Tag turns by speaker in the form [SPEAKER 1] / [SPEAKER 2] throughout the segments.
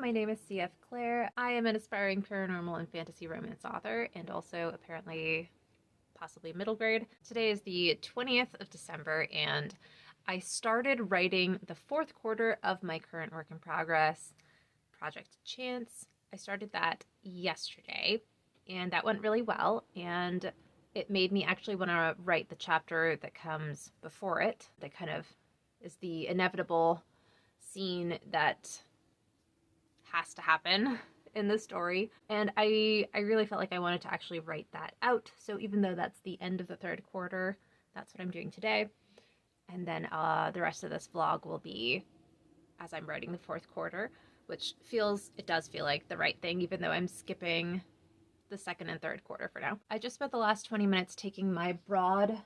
[SPEAKER 1] my name is CF Claire. I am an aspiring paranormal and fantasy romance author, and also apparently possibly middle grade. Today is the 20th of December, and I started writing the fourth quarter of my current work in progress, Project Chance. I started that yesterday, and that went really well, and it made me actually want to write the chapter that comes before it, that kind of is the inevitable scene that has to happen in the story. And I really felt like I wanted to actually write that out. So even though that's the end of the third quarter, that's what I'm doing today. And then the rest of this vlog will be as I'm writing the fourth quarter, which it does feel like the right thing, even though I'm skipping the second and third quarter for now. I just spent the last 20 minutes taking my broad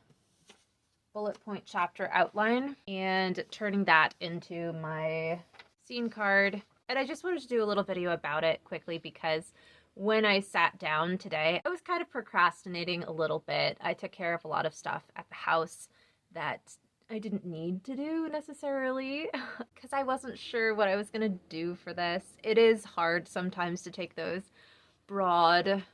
[SPEAKER 1] bullet point chapter outline and turning that into my scene card. And I just wanted to do a little video about it quickly because when I sat down today, I was kind of procrastinating a little bit. I took care of a lot of stuff at the house that I didn't need to do necessarily because I wasn't sure what I was going to do for this. It is hard sometimes to take those broad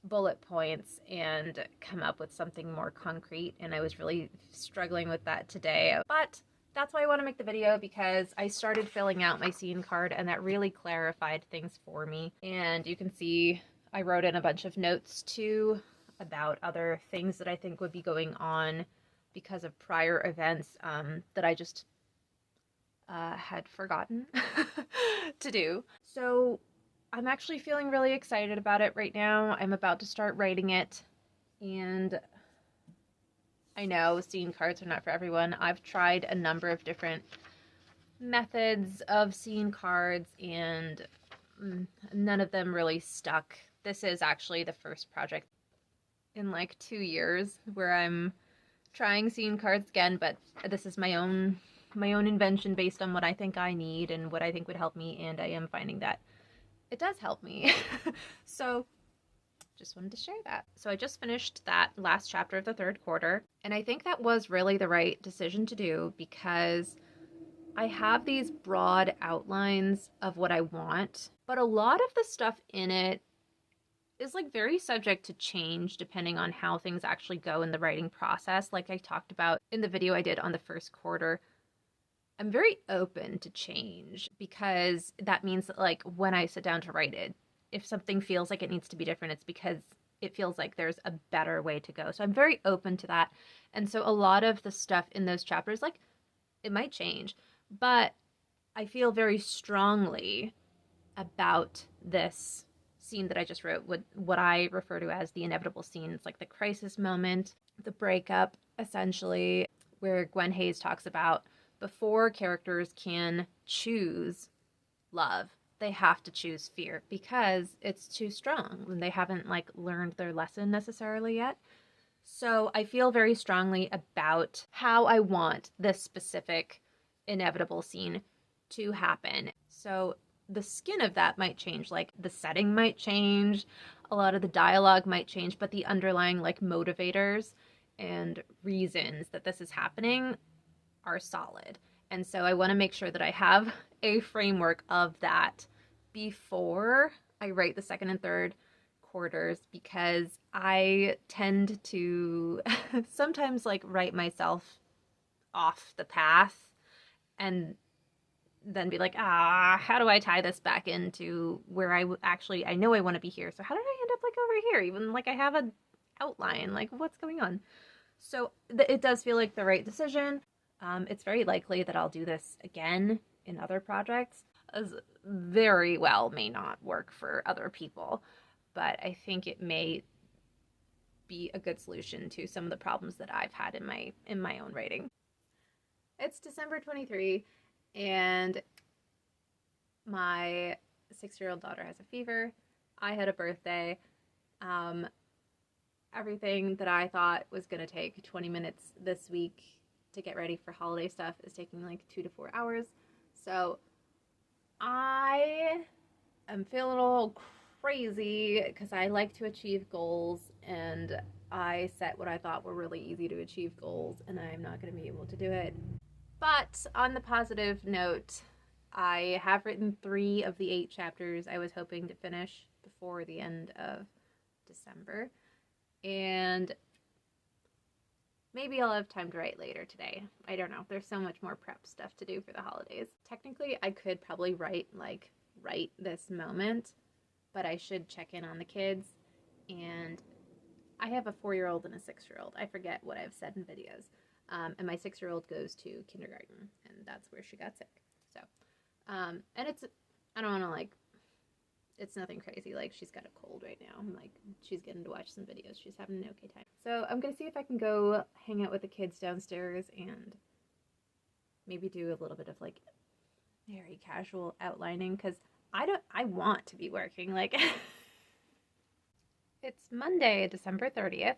[SPEAKER 1] bullet points and come up with something more concrete, and I was really struggling with that today. But that's why I want to make the video, because I started filling out my scene card and that really clarified things for me. And you can see I wrote in a bunch of notes too about other things that I think would be going on because of prior events that I just had forgotten to do. So I'm actually feeling really excited about it right now. I'm about to start writing it, and I know scene cards are not for everyone. I've tried a number of different methods of scene cards, and none of them really stuck. This is actually the first project in like 2 years where I'm trying scene cards again, but this is my own invention based on what I think I need and what I think would help me, and I am finding that it does help me. So just wanted to share that. So I just finished that last chapter of the third quarter, and I think that was really the right decision to do because I have these broad outlines of what I want, but a lot of the stuff in it is like very subject to change depending on how things actually go in the writing process. Like I talked about in the video I did on the first quarter, I'm very open to change because that means that like when I sit down to write it, if something feels like it needs to be different, it's because it feels like there's a better way to go. So I'm very open to that. And so a lot of the stuff in those chapters, like it might change, but I feel very strongly about this scene that I just wrote, what I refer to as the inevitable scene. It's like the crisis moment, the breakup, essentially, where Gwen Hayes talks about before characters can choose love, they have to choose fear because it's too strong and they haven't like learned their lesson necessarily yet. So I feel very strongly about how I want this specific inevitable scene to happen. So the skin of that might change, like the setting might change, a lot of the dialogue might change, but the underlying like motivators and reasons that this is happening are solid. And so I want to make sure that I have a framework of that before I write the second and third quarters, because I tend to sometimes like write myself off the path and then be like, how do I tie this back into where I know I want to be here. So how did I end up like over here? Even like I have an outline, like what's going on? So it does feel like the right decision. It's very likely that I'll do this again in other projects, as very well may not work for other people, but I think it may be a good solution to some of the problems that I've had in my own writing. It's December 23, and my 6-year-old daughter has a fever. I had a birthday. Everything that I thought was going to take 20 minutes this week to get ready for holiday stuff is taking like 2 to 4 hours. So I am feeling a little crazy because I like to achieve goals, and I set what I thought were really easy to achieve goals, and I'm not going to be able to do it. But on the positive note, I have written 3 of the 8 chapters I was hoping to finish before the end of December. And maybe I'll have time to write later today. I don't know. There's so much more prep stuff to do for the holidays. Technically, I could probably write right this moment, but I should check in on the kids. And I have a 4-year-old and a 6-year-old. I forget what I've said in videos. And my 6-year-old goes to kindergarten, and that's where she got sick. So, and I don't want to it's nothing crazy. Like, she's got a cold right now. She's getting to watch some videos. She's having an okay time. So I'm going to see if I can go hang out with the kids downstairs and maybe do a little bit of very casual outlining, because I want to be working. It's Monday, December 30th.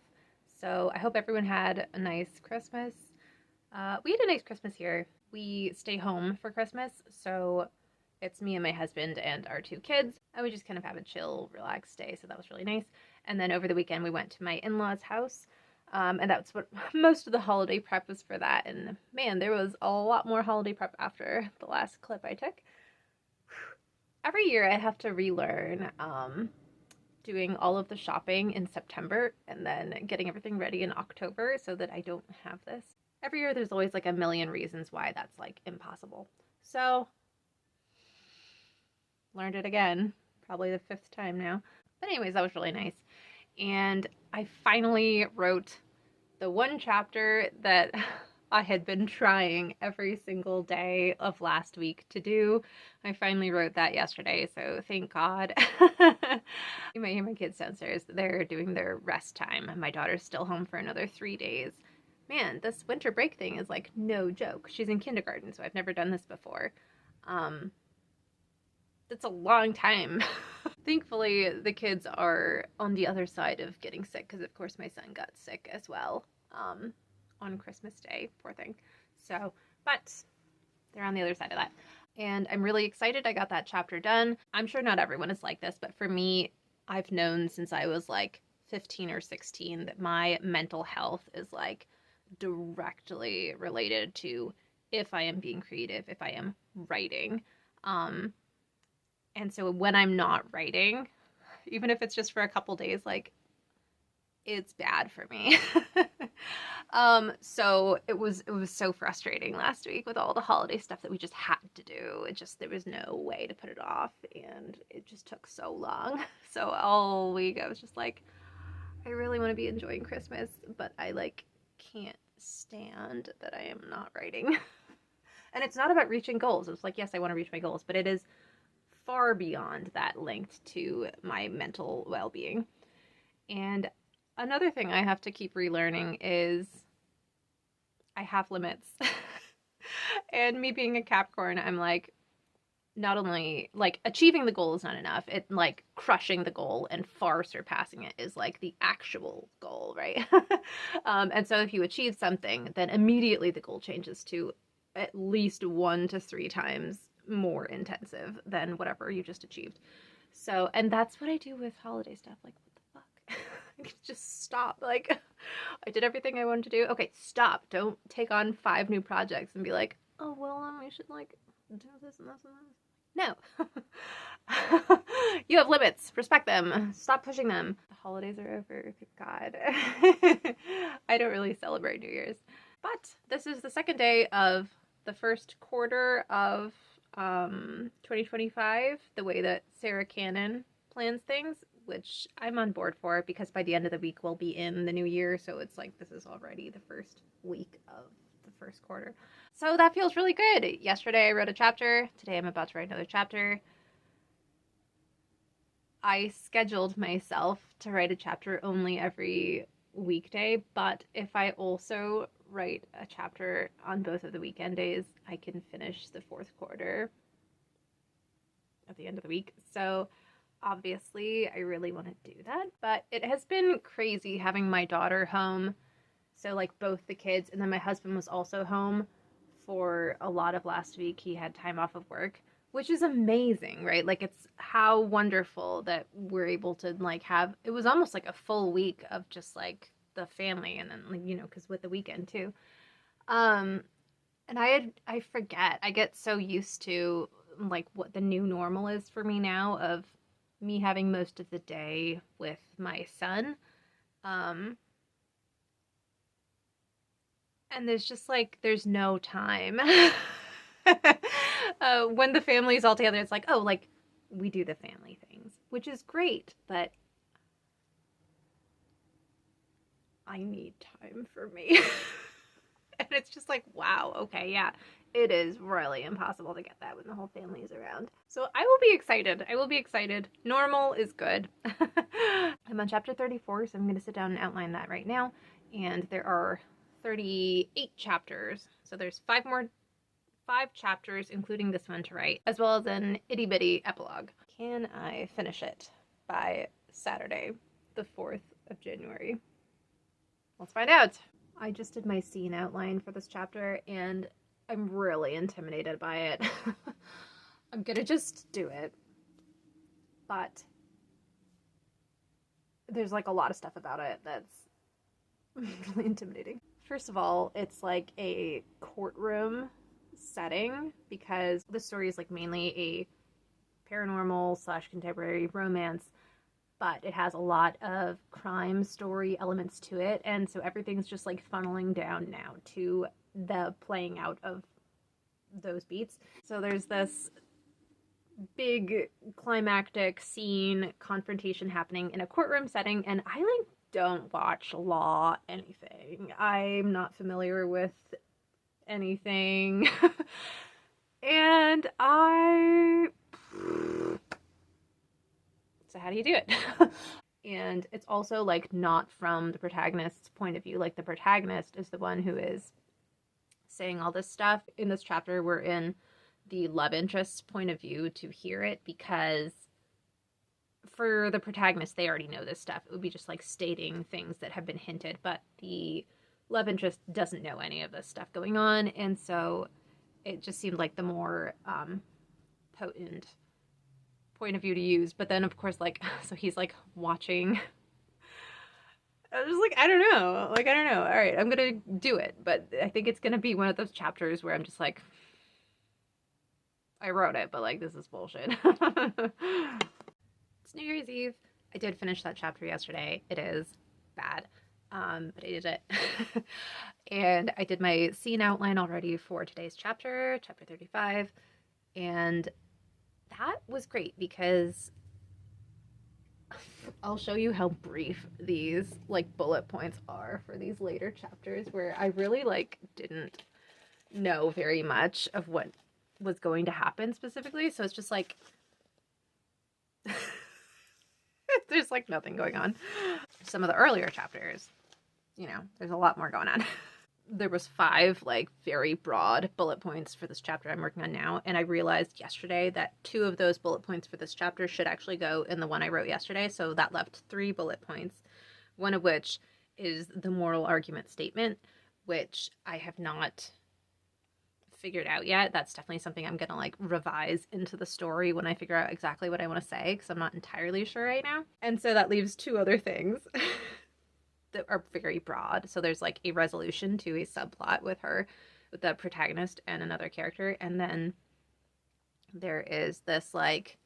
[SPEAKER 1] So I hope everyone had a nice Christmas. We had a nice Christmas here. We stay home for Christmas, so it's me and my husband and our 2 kids, and we just kind of have a chill, relaxed day, so that was really nice. And then over the weekend, we went to my in-laws' house, and that's what most of the holiday prep was for that. And man, there was a lot more holiday prep after the last clip I took. Every year, I have to relearn doing all of the shopping in September and then getting everything ready in October so that I don't have this. Every year, there's always a million reasons why that's impossible. So learned it again, probably the 5th time now. But anyways, that was really nice. And I finally wrote the 1 chapter that I had been trying every single day of last week to do. I finally wrote that yesterday, so thank God. You might hear my kids downstairs. They're doing their rest time. My daughter's still home for another 3 days. Man, this winter break thing is no joke. She's in kindergarten, so I've never done this before. That's a long time. Thankfully, the kids are on the other side of getting sick, because of course my son got sick as well on Christmas Day, poor thing. So, but they're on the other side of that. And I'm really excited I got that chapter done. I'm sure not everyone is like this, but for me, I've known since I was 15 or 16 that my mental health is directly related to if I am being creative, if I am writing. And so when I'm not writing, even if it's just for a couple days, it's bad for me. So it was so frustrating last week with all the holiday stuff that we just had to do. There was no way to put it off, and it just took so long. So all week I was just I really want to be enjoying Christmas, but I can't stand that I am not writing. And it's not about reaching goals. It's yes, I want to reach my goals, but it is far beyond that, linked to my mental well-being. And another thing I have to keep relearning is I have limits. And me being a Capricorn, I'm not only achieving the goal is not enough. It crushing the goal and far surpassing it is the actual goal, right? And so if you achieve something, then immediately the goal changes to at least 1 to 3 times more intensive than whatever you just achieved. So, and that's what I do with holiday stuff. What the fuck? Just stop. I did everything I wanted to do. Okay, stop. Don't take on 5 new projects and be oh, well, we should do this and this and this. No. You have limits. Respect them. Stop pushing them. The holidays are over. God. I don't really celebrate New Year's. But this is the 2nd day of the 1st quarter of 2025, the way that Sarah Cannon plans things, which I'm on board for, because by the end of the week we'll be in the new year, so it's this is already the 1st week of the 1st quarter. So that feels really good. Yesterday I wrote a chapter. Today I'm about to write another chapter. I scheduled myself to write a chapter only every weekday, but if I also write a chapter on both of the weekend days, I can finish the 4th quarter at the end of the week. So obviously I really want to do that, but it has been crazy having my daughter home. So both the kids, and then my husband was also home for a lot of last week. He had time off of work, which is amazing, right? It's how wonderful that we're able to have, it was almost a full week of just the family, and then because with the weekend too. And I forget, I get so used to like what the new normal is for me now, of me having most of the day with my son. Um, and there's just like, there's no time. When the family's all together, it's like, oh, like we do the family things, which is great, but I need time for me. And it's just like, wow, okay, yeah, it is really impossible to get that when the whole family is around. So I will be excited. I will be excited. Normal is good. I'm on chapter 34, so I'm going to sit down and outline that right now. And there are 38 chapters. So there's five chapters, including this one to write, as well as an itty bitty epilogue. Can I finish it by Saturday, the 4th of January? Let's find out. I just did my scene outline for this chapter, and I'm really intimidated by it. I'm gonna just do it. But there's like a lot of stuff about it that's really intimidating. First of all, it's like a courtroom setting, because the story is like mainly a paranormal / contemporary romance, but it has a lot of crime story elements to it, and so everything's just like funneling down now to the playing out of those beats. So there's this big climactic scene confrontation happening in a courtroom setting, and I like don't watch law anything. I'm not familiar with anything. And so how do you do it? And it's also like not from the protagonist's point of view. Like the protagonist is the one who is saying all this stuff. In this chapter, we're in the love interest's point of view to hear it, because for the protagonist, they already know this stuff. It would be just like stating things that have been hinted, but the love interest doesn't know any of this stuff going on, and so it just seemed like the more potent point of view to use. But then, of course, like, so he's like watching. I was just like, I don't know. Like, I don't know. All right, I'm gonna do it, but I think it's gonna be one of those chapters where I'm just like, I wrote it, but like, this is bullshit. It's New Year's Eve. I did finish that chapter yesterday. It is bad, but I did it. And I did my scene outline already for today's chapter 35, and that was great because I'll show you how brief these like bullet points are for these later chapters, where I really like didn't know very much of what was going to happen specifically. So it's just like there's like nothing going on. Some of the earlier chapters, you know, there's a lot more going on. There was 5 like very broad bullet points for this chapter I'm working on now, and I realized yesterday that 2 of those bullet points for this chapter should actually go in the one I wrote yesterday, so that left 3 bullet points, one of which is the moral argument statement, which I have not figured out yet. That's definitely something I'm gonna like revise into the story when I figure out exactly what I want to say, because I'm not entirely sure right now. And so that leaves 2 other things that are very broad. So there's like a resolution to a subplot with her, with the protagonist and another character, and then there is this like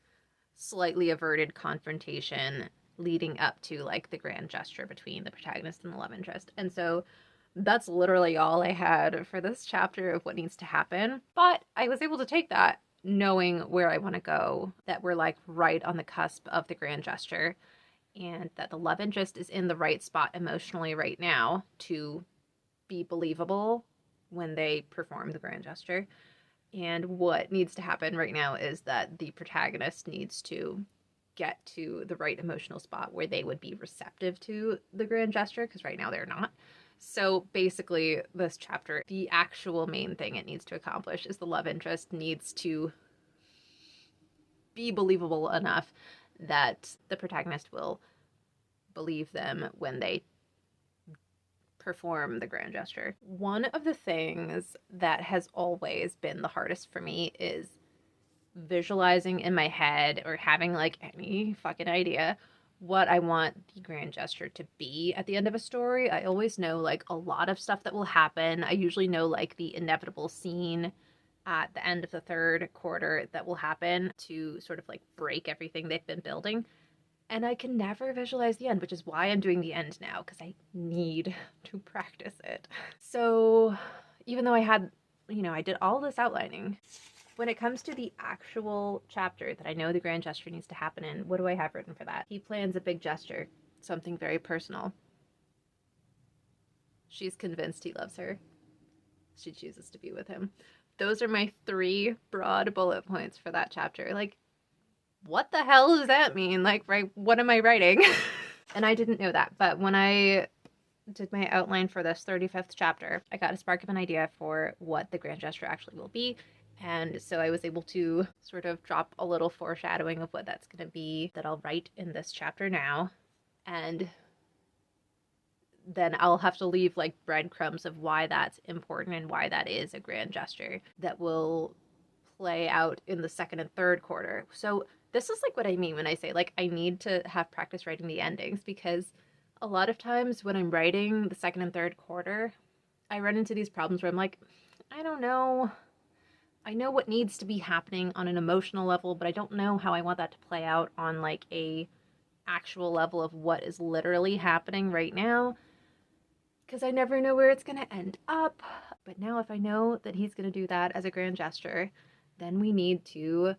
[SPEAKER 1] slightly averted confrontation leading up to like the grand gesture between the protagonist and the love interest. And so that's literally all I had for this chapter of what needs to happen. But I was able to take that knowing where I want to go, that we're like right on the cusp of the grand gesture, and that the love interest is in the right spot emotionally right now to be believable when they perform the grand gesture. And what needs to happen right now is that the protagonist needs to get to the right emotional spot where they would be receptive to the grand gesture, because right now they're not. So basically, this chapter, the actual main thing it needs to accomplish is the love interest needs to be believable enough that the protagonist will believe them when they perform the grand gesture. One of the things that has always been the hardest for me is visualizing in my head, or having like any fucking idea what I want the grand gesture to be at the end of a story. I always know like a lot of stuff that will happen. I usually know like the inevitable scene at the end of the third quarter that will happen to sort of like break everything they've been building. And I can never visualize the end, which is why I'm doing the end now, because I need to practice it. So even though I did all this outlining, when it comes to the actual chapter that I know the grand gesture needs to happen in, what do I have written for that? He plans a big gesture, something very personal. She's convinced he loves her. She chooses to be with him. Those are my 3 broad bullet points for that chapter. Like, what the hell does that mean? Like, right, what am I writing? And I didn't know that, but when I did my outline for this 35th chapter, I got a spark of an idea for what the grand gesture actually will be. And so I was able to sort of drop a little foreshadowing of what that's going to be that I'll write in this chapter now. And then I'll have to leave like breadcrumbs of why that's important and why that is a grand gesture that will play out in the second and third quarter. So this is like what I mean when I say like I need to have practice writing the endings, because a lot of times when I'm writing the second and third quarter, I run into these problems where I'm like, I don't know. I know what needs to be happening on an emotional level, but I don't know how I want that to play out on like a actual level of what is literally happening right now, because I never know where it's going to end up. But now if I know that he's going to do that as a grand gesture, then we need to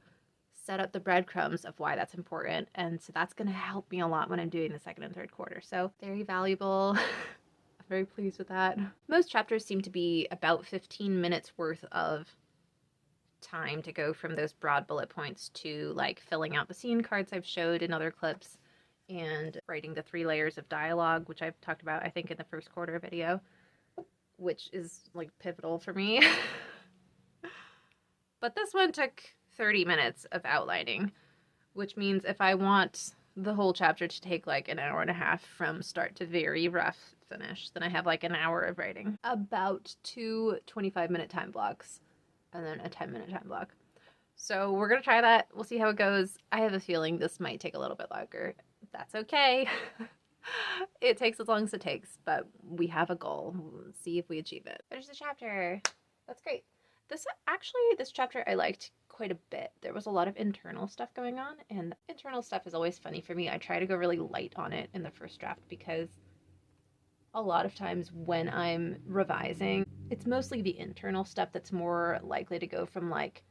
[SPEAKER 1] set up the breadcrumbs of why that's important. And so that's going to help me a lot when I'm doing the second and third quarter. So very valuable. I'm very pleased with that. Most chapters seem to be about 15 minutes worth of time to go from those broad bullet points to like filling out the scene cards I've showed in other clips and writing the 3 layers of dialogue, which I've talked about, I think, in the first quarter video, which is like pivotal for me. But this one took 30 minutes of outlining, which means if I want the whole chapter to take like an hour and a half from start to very rough finish, then I have like an hour of writing. About 2 25-minute time blocks and then a 10-minute time block. So we're going to try that. We'll see how it goes. I have a feeling this might take a little bit longer. That's okay. It takes as long as it takes, but we have a goal. We'll see if we achieve it. Finish the chapter. That's great. This chapter I liked quite a bit. There was a lot of internal stuff going on, and internal stuff is always funny for me. I try to go really light on it in the first draft because a lot of times when I'm revising, it's mostly the internal stuff that's more likely to go from like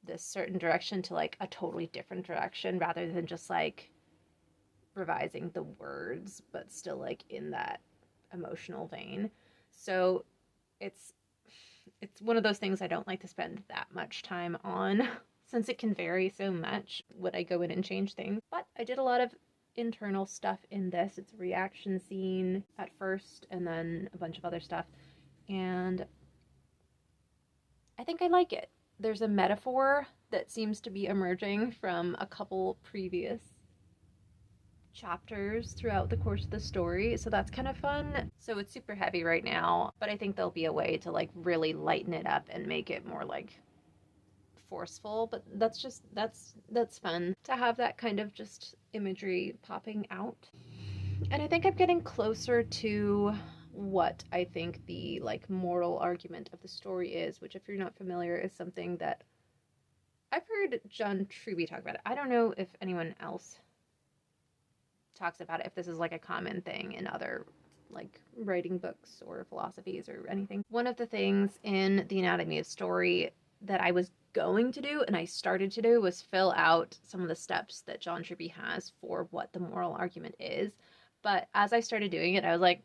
[SPEAKER 1] this certain direction to like a totally different direction, rather than just like revising the words but still like in that emotional vein. So it's one of those things I don't like to spend that much time on, since it can vary so much when I go in and change things. But I did a lot of internal stuff in this. It's a reaction scene at first and then a bunch of other stuff, and I think I like it. There's a metaphor that seems to be emerging from a couple previous chapters throughout the course of the story, so that's kind of fun. So it's super heavy right now, but I think there'll be a way to like really lighten it up and make it more like forceful. But that's fun to have that kind of just imagery popping out. And I think I'm getting closer to what I think the like moral argument of the story is, which if you're not familiar is something that I've heard John Truby talk about it. I don't know if anyone else talks about it, if this is like a common thing in other like writing books or philosophies or anything. One of the things in the Anatomy of Story that I was going to do and I started to do was fill out some of the steps that John Truby has for what the moral argument is. But as I started doing it, I was like,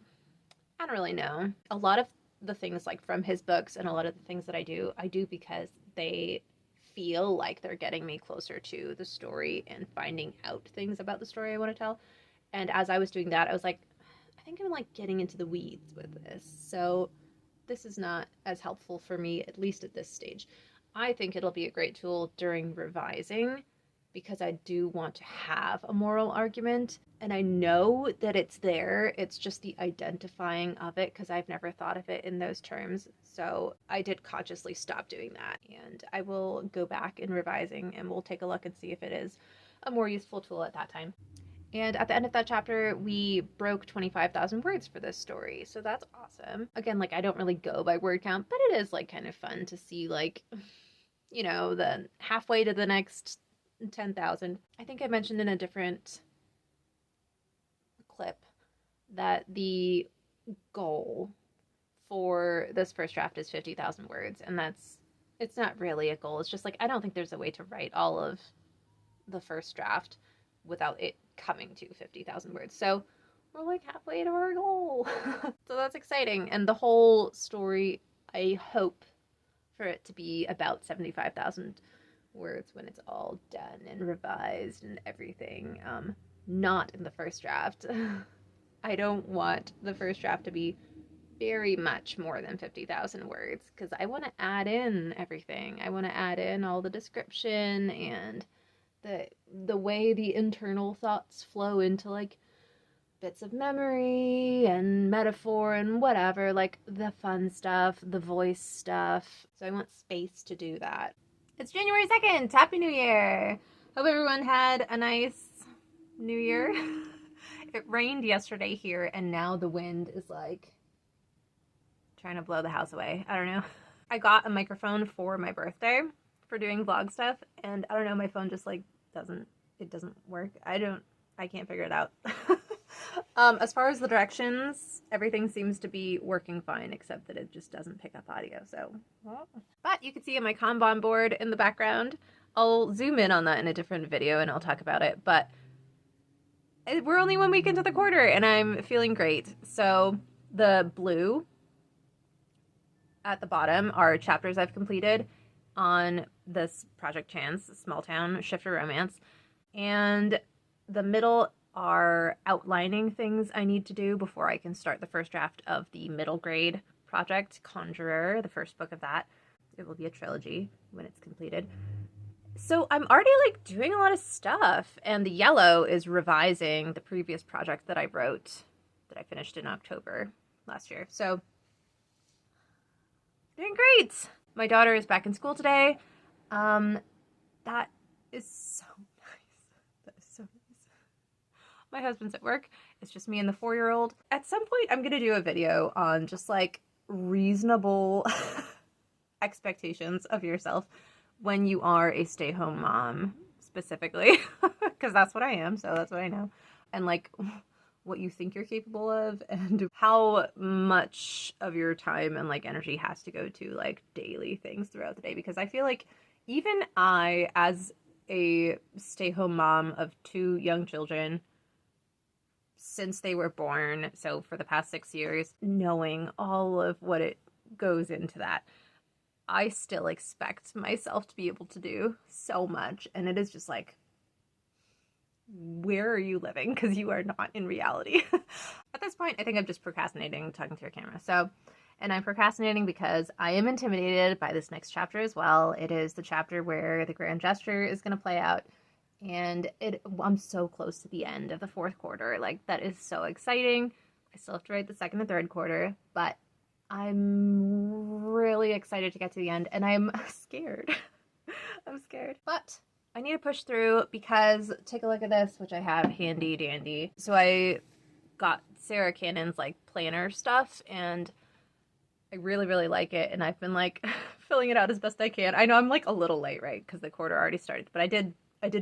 [SPEAKER 1] I don't really know. A lot of the things like from his books and a lot of the things that I do because they feel like they're getting me closer to the story and finding out things about the story I want to tell. And as I was doing that, I was like, I think I'm like getting into the weeds with this. So this is not as helpful for me, at least at this stage. I think it'll be a great tool during revising because I do want to have a moral argument. And I know that it's there. It's just the identifying of it because I've never thought of it in those terms. So I did consciously stop doing that. And I will go back in revising and we'll take a look and see if it is a more useful tool at that time. And at the end of that chapter, we broke 25,000 words for this story. So that's awesome. Again, like, I don't really go by word count, but it is like kind of fun to see, like, you know, the halfway to the next 10,000. I think I mentioned in a different clip that the goal for this first draft is 50,000 words. And it's not really a goal. It's just like, I don't think there's a way to write all of the first draft without it coming to 50,000 words. So we're like halfway to our goal. So that's exciting. And the whole story, I hope for it to be about 75,000 words when it's all done and revised and everything. Not in the first draft. I don't want the first draft to be very much more than 50,000 words because I want to add in everything. I want to add in all the description and the way the internal thoughts flow into like bits of memory and metaphor and whatever, like the fun stuff, the voice stuff. So I want space to do that. It's January 2nd. Happy New Year. Hope everyone had a nice New Year. It rained yesterday here and now the wind is like trying to blow the house away. I don't know. I got a microphone for my birthday for doing vlog stuff, and I don't know, my phone just like doesn't work. I can't figure it out. As far as the directions, everything seems to be working fine except that it just doesn't pick up audio. So, but you can see my Kanban board in the background. I'll zoom in on that in a different video and I'll talk about it, but we're only 1 week into the quarter and I'm feeling great. So the blue at the bottom are chapters I've completed on this Project Chance, Small Town Shifter Romance. And the middle are outlining things I need to do before I can start the first draft of the middle grade project, Conjurer, the first book of that. It will be a trilogy when it's completed. So I'm already like doing a lot of stuff. And the yellow is revising the previous project that I wrote that I finished in October last year. So doing great. My daughter is back in school today. That is so nice. That is so nice. My husband's at work. It's just me and the 4-year-old. At some point, I'm going to do a video on just like reasonable expectations of yourself when you are a stay-home mom, specifically, because that's what I am. So that's what I know. And like what you think you're capable of and how much of your time and like energy has to go to like daily things throughout the day. Because I feel like even I, as a stay-home mom of 2 young children since they were born, so for the past 6 years, knowing all of what it goes into that, I still expect myself to be able to do so much. And it is just like, where are you living? Because you are not in reality. At this point, I think I'm just procrastinating talking to a camera. So, and I'm procrastinating because I am intimidated by this next chapter as well. It is the chapter where the grand gesture is going to play out. And I'm so close to the end of the 4th quarter. Like, that is so exciting. I still have to write the 2nd and 3rd quarter, but I'm really excited to get to the end. And I'm scared. I'm scared. But I need to push through because take a look at this, which I have handy dandy. So I got Sarah Cannon's like planner stuff and I really, really like it. And I've been like filling it out as best I can. I know I'm like a little late, right? Because the quarter already started, but I did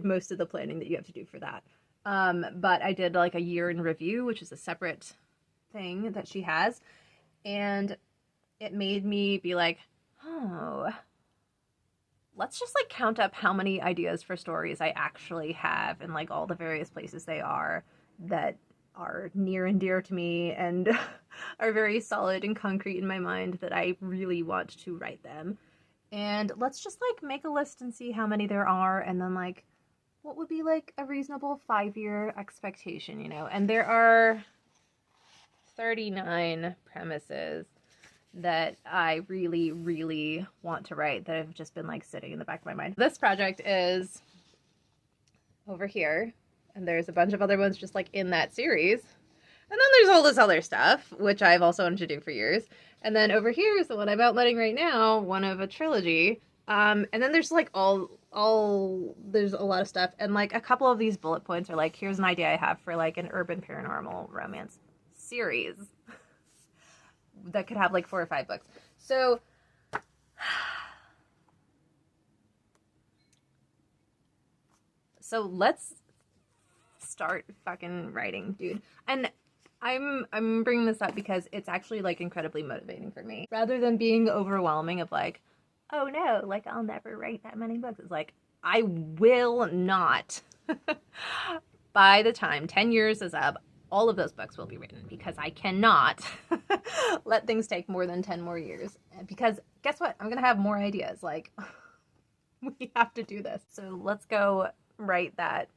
[SPEAKER 1] most of the planning that you have to do for that. But I did like a year in review, which is a separate thing that she has. And it made me be like, oh, let's just like count up how many ideas for stories I actually have and like all the various places they are that are near and dear to me and are very solid and concrete in my mind that I really want to write them. And let's just like make a list and see how many there are and then like what would be like a reasonable 5-year expectation, you know? And there are 39 premises that I really, really want to write that have just been like sitting in the back of my mind. This project is over here, and there's a bunch of other ones just like in that series. And then there's all this other stuff, which I've also wanted to do for years. And then over here is the one I'm outlining right now, one of a trilogy And then there's like all there's a lot of stuff, and like a couple of these bullet points are like, here's an idea I have for like an urban paranormal romance series that could have like 4 or 5 books. So let's start fucking writing, dude. And I'm bringing this up because it's actually like incredibly motivating for me. Rather than being overwhelming of like, oh no, like I'll never write that many books. It's like, I will not. By the time 10 years is up, all of those books will be written, because I cannot let things take more than 10 more years. Because guess what? I'm going to have more ideas. Like, we have to do this. So let's go write that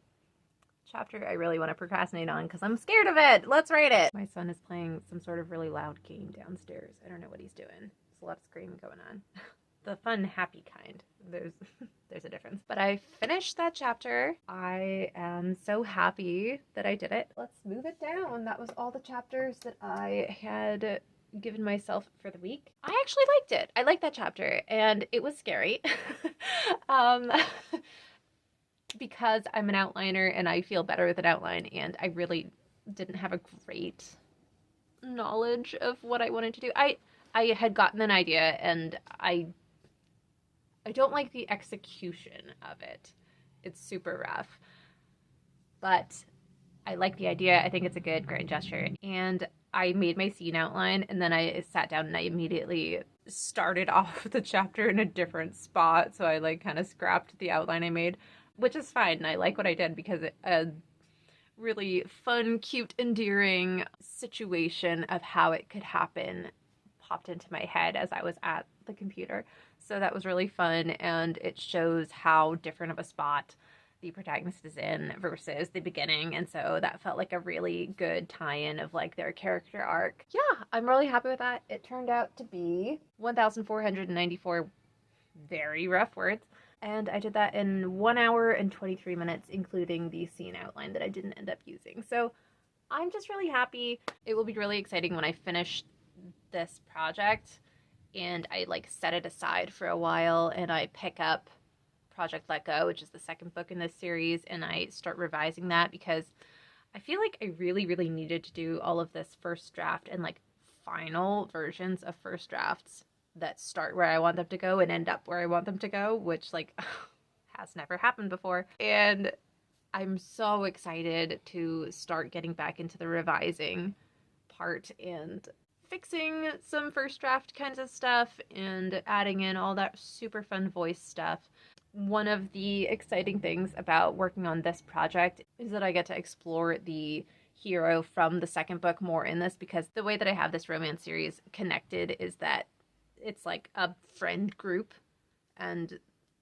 [SPEAKER 1] chapter I really want to procrastinate on because I'm scared of it. Let's write it. My son is playing some sort of really loud game downstairs. I don't know what he's doing. There's a lot of screaming going on. The fun, happy kind. There's a difference. But I finished that chapter. I am so happy that I did it. Let's move it down. That was all the chapters that I had given myself for the week. I actually liked it. I liked that chapter, and it was scary. Because I'm an outliner and I feel better with an outline, and I really didn't have a great knowledge of what I wanted to do. I had gotten an idea, and I don't like the execution of it. It's super rough. But I like the idea. I think it's a good grand gesture. And I made my scene outline, and then I sat down and I immediately started off the chapter in a different spot. So I like kind of scrapped the outline I made, which is fine. And I like what I did because a really fun, cute, endearing situation of how it could happen popped into my head as I was at the computer. So that was really fun, and it shows how different of a spot the protagonist is in versus the beginning, and so that felt like a really good tie-in of like their character arc. Yeah, I'm really happy with that. It turned out to be 1,494 very rough words, and I did that in 1 hour and 23 minutes, including the scene outline that I didn't end up using. So I'm just really happy. It will be really exciting when I finish this project and I like set it aside for a while and I pick up Project Let Go, which is the second book in this series, and I start revising that because I feel like I really, really needed to do all of this first draft and like final versions of first drafts that start where I want them to go and end up where I want them to go, which like has never happened before. And I'm so excited to start getting back into the revising part and fixing some first draft kinds of stuff and adding in all that super fun voice stuff. One of the exciting things about working on this project is that I get to explore the hero from the second book more in this, because the way that I have this romance series connected is that it's like a friend group and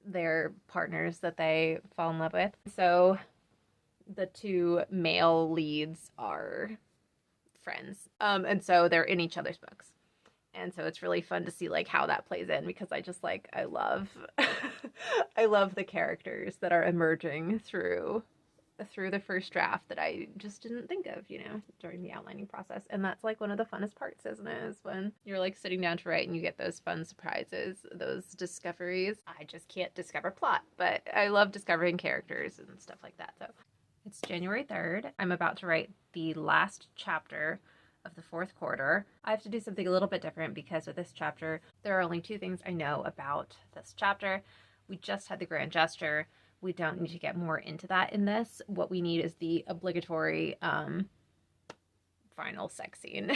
[SPEAKER 1] their partners that they fall in love with. So the two male leads are friends. And so they're in each other's books. And so it's really fun to see like how that plays in, because I just like, I love I love the characters that are emerging through the first draft that I just didn't think of, during the outlining process. And that's like one of the funnest parts, isn't it? Is when you're like sitting down to write and you get those fun surprises, those discoveries. I just can't discover plot, but I love discovering characters and stuff like that. So it's January 3rd. I'm about to write the last chapter of the fourth quarter. I have to do something a little bit different because with this chapter, there are only 2 things I know about this chapter. We just had the grand gesture. We don't need to get more into that in this. What we need is the obligatory final sex scene.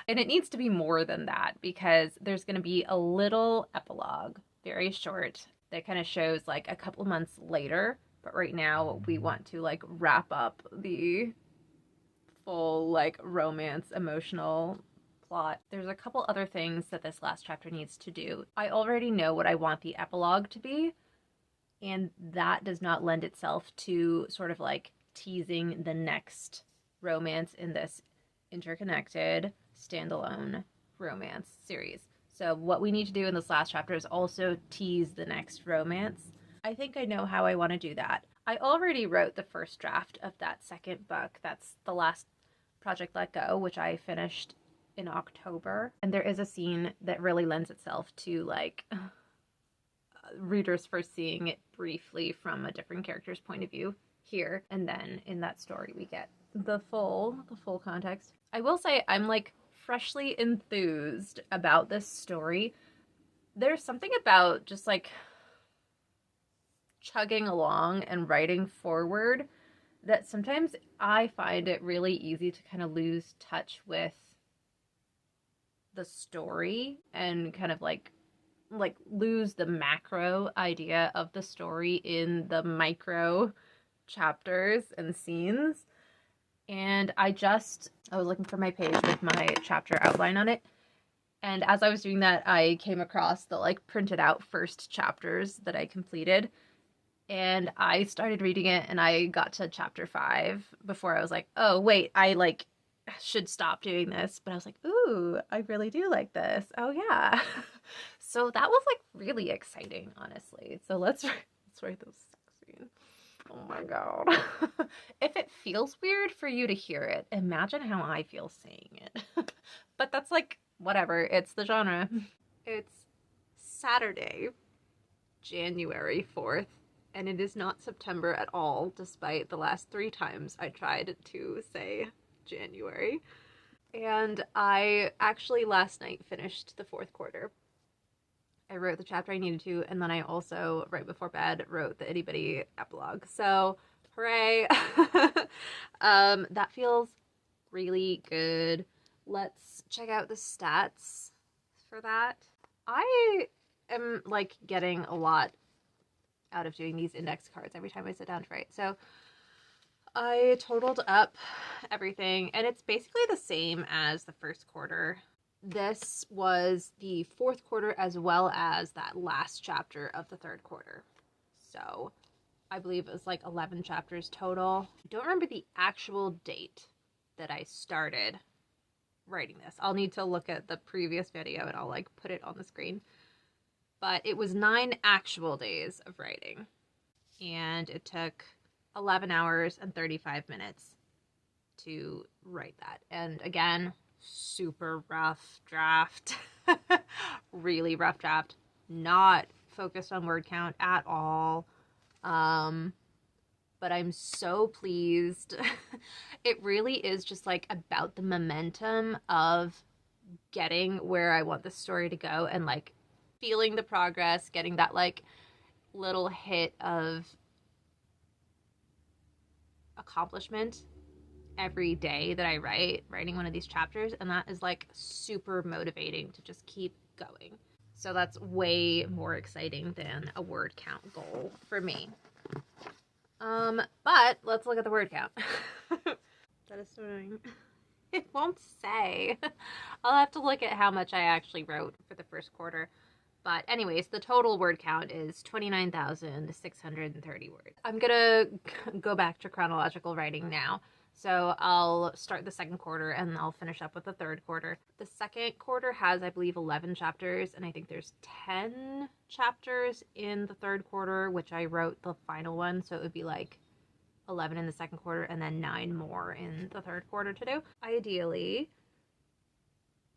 [SPEAKER 1] And it needs to be more than that, because there's going to be a little epilogue, very short, that kind of shows like a couple months later. But right now we want to like wrap up the full like romance emotional plot. There's a couple other things that this last chapter needs to do. I already know what I want the epilogue to be, and that does not lend itself to sort of like teasing the next romance in this interconnected standalone romance series. So what we need to do in this last chapter is also tease the next romance. I think I know how I want to do that. I already wrote the first draft of that second book. That's the last Project Let Go, which I finished in October. And there is a scene that really lends itself to like readers first seeing it briefly from a different character's point of view here, and then in that story we get the full context. I will say I'm like freshly enthused about this story. There's something about just like chugging along and writing forward that sometimes I find it really easy to kind of lose touch with the story and kind of like lose the macro idea of the story in the micro chapters and scenes. And I was looking for my page with my chapter outline on it. And as I was doing that, I came across the like printed out first chapters that I completed. And I started reading it and I got to chapter 5 before I was like, oh, wait, I like should stop doing this. But I was like, ooh, I really do like this. Oh, yeah. So that was like really exciting, honestly. So let's write those 16. Oh my God. If it feels weird for you to hear it, imagine how I feel saying it. But that's like, whatever. It's the genre. It's Saturday, January 4th. And it is not September at all, despite the last 3 times I tried to say January. And I actually last night finished the 4th quarter. I wrote the chapter I needed to, and then I also, right before bed, wrote the itty-bitty epilogue. So, hooray! That feels really good. Let's check out the stats for that. I am, like, getting a lot out of doing these index cards every time I sit down to write. So I totaled up everything, and it's basically the same as the 1st quarter. This was the 4th quarter as well as that last chapter of the 3rd quarter. So I believe it was like 11 chapters total. I don't remember the actual date that I started writing this. I'll need to look at the previous video and I'll like put it on the screen. But it was 9 actual days of writing, and it took 11 hours and 35 minutes to write that. And again, super rough draft, really rough draft, not focused on word count at all. But I'm so pleased. It really is just like about the momentum of getting where I want the story to go and like feeling the progress, getting that like little hit of accomplishment every day that I writing one of these chapters, and that is like super motivating to just keep going. So that's way more exciting than a word count goal for me. But let's look at the word count. That is so annoying. It won't say. I'll have to look at how much I actually wrote for the 1st quarter. But anyways, the total word count is 29,630 words. I'm gonna go back to chronological writing now. So I'll start the 2nd quarter and I'll finish up with the 3rd quarter. The 2nd quarter has, I believe, 11 chapters, and I think there's 10 chapters in the 3rd quarter, which I wrote the final one. So it would be like 11 in the 2nd quarter and then 9 more in the 3rd quarter to do. Ideally,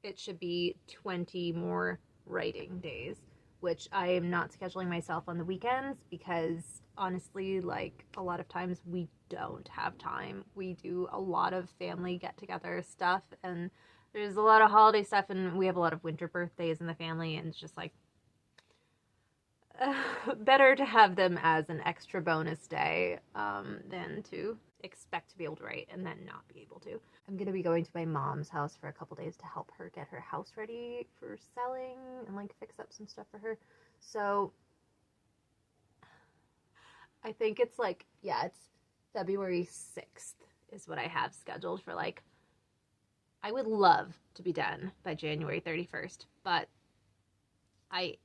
[SPEAKER 1] it should be 20 more writing days, which I am not scheduling myself on the weekends because honestly, like a lot of times we don't have time. We do a lot of family get-together stuff, and there's a lot of holiday stuff, and we have a lot of winter birthdays in the family, and it's just like better to have them as an extra bonus day than to expect to be able to write and then not be able to. I'm going to be going to my mom's house for a couple days to help her get her house ready for selling and like fix up some stuff for her. So I think it's like, yeah, it's February 6th is what I have scheduled for like, I would love to be done by January 31st, but I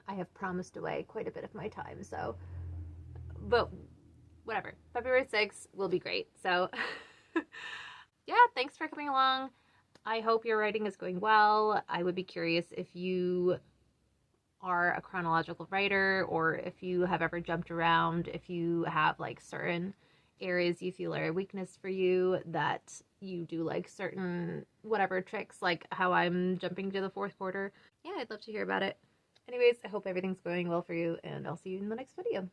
[SPEAKER 1] have promised away quite a bit of my time, so, but whatever. February 6th will be great. So yeah, thanks for coming along. I hope your writing is going well. I would be curious if you are a chronological writer or if you have ever jumped around, if you have like certain areas you feel are a weakness for you, that you do like certain whatever tricks, like how I'm jumping to the 4th quarter. Yeah, I'd love to hear about it. Anyways, I hope everything's going well for you, and I'll see you in the next video.